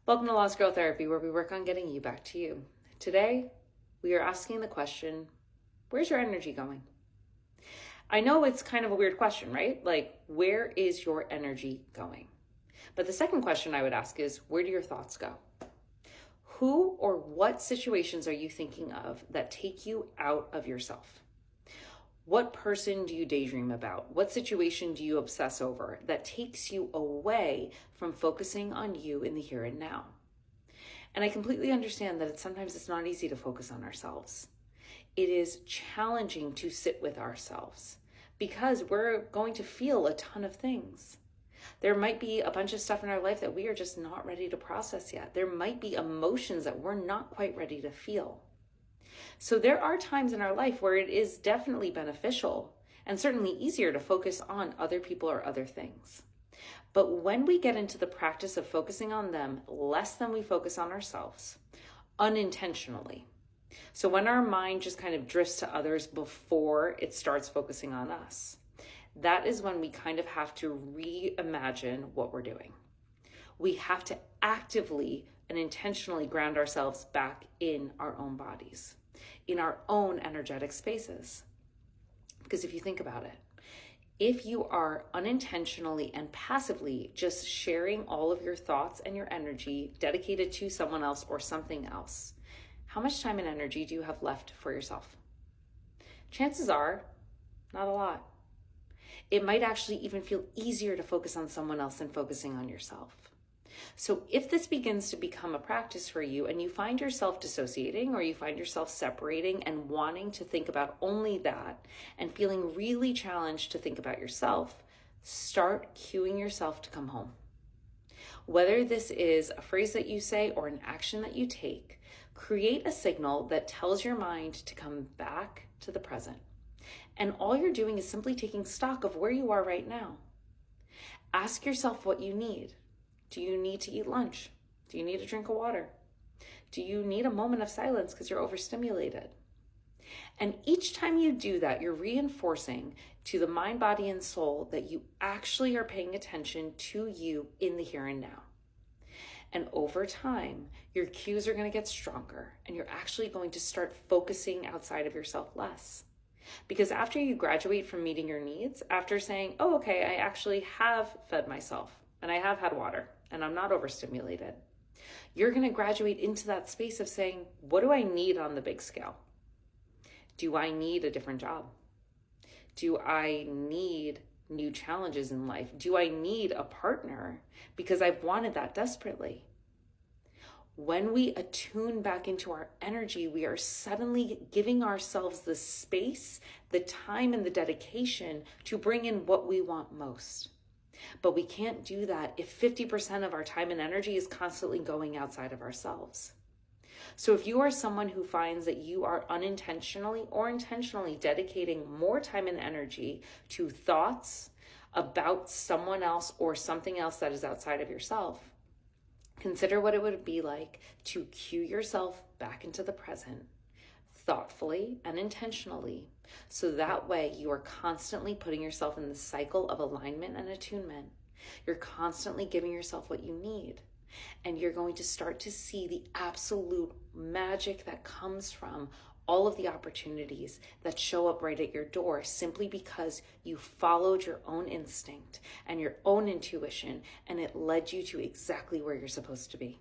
Welcome to Lost Girl Therapy, where we work on getting you back to you. Today, we are asking the question, where's your energy going? I know it's kind of a weird question, right? Like, where is your energy going? But the second question I would ask is, where do your thoughts go? Who or what situations are you thinking of that take you out of yourself? What person do you daydream about? What situation do you obsess over that takes you away from focusing on you in the here and now? And I completely understand that sometimes it's not easy to focus on ourselves. It is challenging to sit with ourselves because we're going to feel a ton of things. There might be a bunch of stuff in our life that we are just not ready to process yet. There might be emotions that we're not quite ready to feel. So there are times in our life where it is definitely beneficial and certainly easier to focus on other people or other things. But when we get into the practice of focusing on them less than we focus on ourselves, unintentionally, so when our mind just kind of drifts to others before it starts focusing on us, that is when we kind of have to reimagine what we're doing. We have to actively and intentionally ground ourselves back in our own bodies, in our own energetic spaces. Because if you think about it, if you are unintentionally and passively just sharing all of your thoughts and your energy dedicated to someone else or something else, how much time and energy do you have left for yourself? Chances are, not a lot. It might actually even feel easier to focus on someone else than focusing on yourself. So if this begins to become a practice for you and you find yourself dissociating or you find yourself separating and wanting to think about only that and feeling really challenged to think about yourself, start cueing yourself to come home. Whether this is a phrase that you say or an action that you take, create a signal that tells your mind to come back to the present. And all you're doing is simply taking stock of where you are right now. Ask yourself what you need. Do you need to eat lunch? Do you need a drink of water? Do you need a moment of silence because you're overstimulated? And each time you do that, you're reinforcing to the mind, body, and soul that you actually are paying attention to you in the here and now. And over time, your cues are going to get stronger and you're actually going to start focusing outside of yourself less. Because after you graduate from meeting your needs, after saying, oh, okay, I actually have fed myself and I have had water and I'm not overstimulated, you're going to graduate into that space of saying, what do I need on the big scale? Do I need a different job? Do I need new challenges in life? Do I need a partner? Because I've wanted that desperately. When we attune back into our energy, we are suddenly giving ourselves the space, the time, and the dedication to bring in what we want most. But we can't do that if 50% of our time and energy is constantly going outside of ourselves. So if you are someone who finds that you are unintentionally or intentionally dedicating more time and energy to thoughts about someone else or something else that is outside of yourself, consider what it would be like to cue yourself back into the present thoughtfully and intentionally. So that way you are constantly putting yourself in the cycle of alignment and attunement. You're constantly giving yourself what you need. And you're going to start to see the absolute magic that comes from all of the opportunities that show up right at your door simply because you followed your own instinct and your own intuition and it led you to exactly where you're supposed to be.